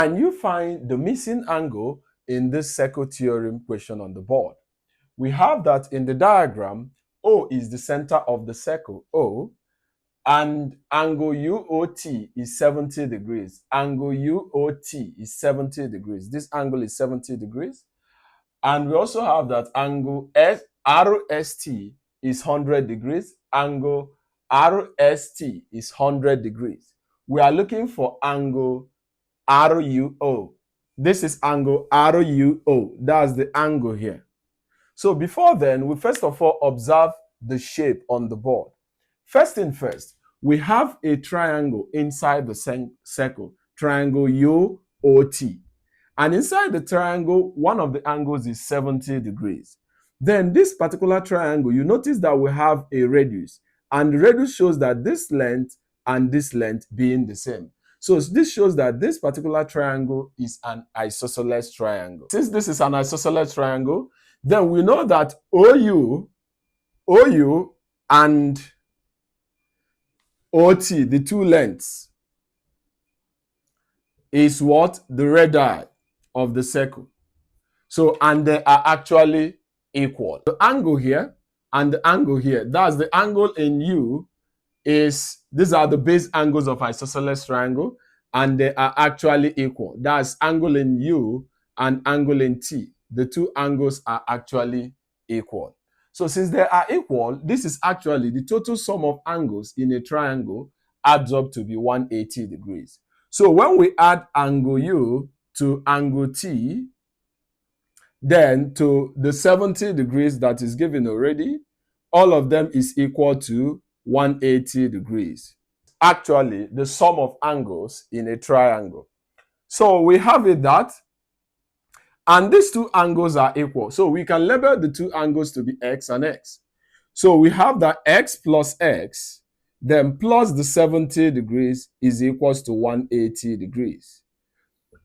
And you find the missing angle in this circle theorem question on the board. We have that in the diagram, O is the center of the circle, O, and angle UOT is 70 degrees. Angle UOT is 70 degrees. This angle is 70 degrees. And we also have that angle RST is 100 degrees. Angle RST is 100 degrees. We are looking for angle RUO. This is angle RUO. That's the angle here. So before then, we first of all observe the shape on the board. First thing first, we have a triangle inside the circle, triangle UOT. And inside the triangle, one of the angles is 70 degrees. Then this particular triangle, you notice that we have a radius. And the radius shows that this length and this length being the same. So this shows that this particular triangle is an isosceles triangle. Since this is an isosceles triangle, then we know that OU and OT, the two lengths, is what? The radii of the circle. So, and they are actually equal. The angle here and the angle here, that's the angle in U these are the base angles of isosceles triangle, and they are actually equal. That's angle in U and angle in T. The two angles are actually equal. So since they are equal, this is actually the total sum of angles in a triangle adds up to be 180 degrees. So when we add angle U to angle T, then to the 70 degrees that is given already, all of them is equal to 180 degrees. Actually, the sum of angles in a triangle. So we have it that, and these two angles are equal. So we can label the two angles to be x and x. So we have that x plus x, then plus the 70 degrees is equals to 180 degrees.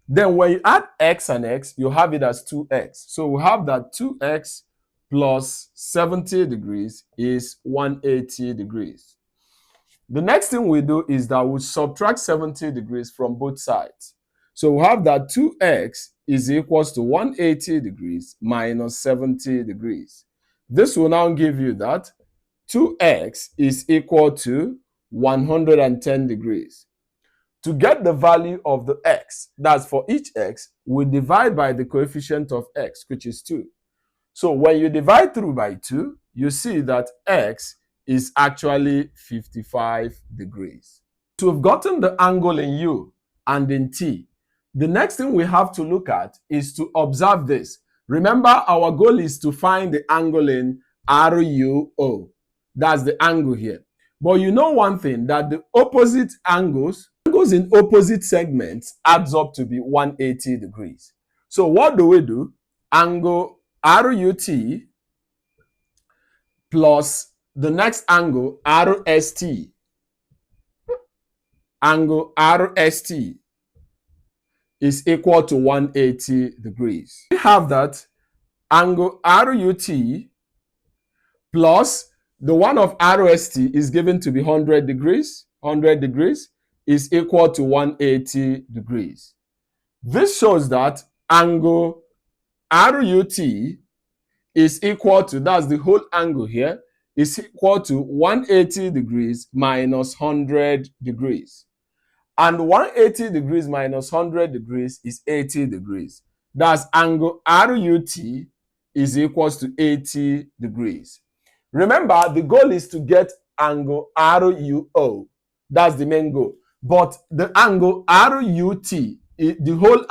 Then when you add x and x, you have it as 2x. So we have that 2x plus 70 degrees is 180 degrees. The next thing we do is that we subtract 70 degrees from both sides. So we have that 2x is equals to 180 degrees minus 70 degrees. This will now give you that 2x is equal to 110 degrees. To get the value of the x, that's for each x, we divide by the coefficient of x, which is 2. So when you divide through by 2, you see that x is actually 55 degrees. To have gotten the angle in U and in T, the next thing we have to look at is to observe this. Remember, our goal is to find the angle in RUO. That's the angle here. But you know one thing, that the opposite angles in opposite segments adds up to be 180 degrees. So what do we do? Angle RUT plus the next angle RST. Angle RST is equal to 180 degrees. We have that angle RUT plus the one of RST is given to be 100 degrees. 100 degrees is equal to 180 degrees. This shows that angle RUT is equal to, that's the whole angle here, is equal to 180 degrees minus 100 degrees. And 180 degrees minus 100 degrees is 80 degrees. That's angle RUT is equals to 80 degrees. Remember, the goal is to get angle RUO. That's the main goal. But the angle RUT, the whole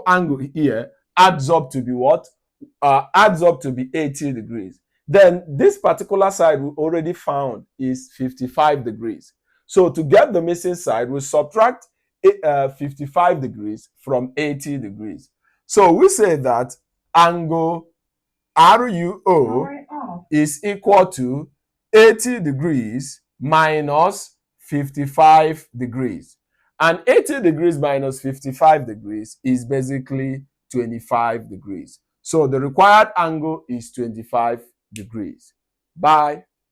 angle here adds up to be what? Adds up to be 80 degrees. Then this particular side we already found is 55 degrees. So to get the missing side, we subtract 55 degrees from 80 degrees. So we say that angle RUO is equal to 80 degrees minus 55 degrees. And 80 degrees minus 55 degrees is basically 25 degrees. So the required angle is 25 degrees. Bye.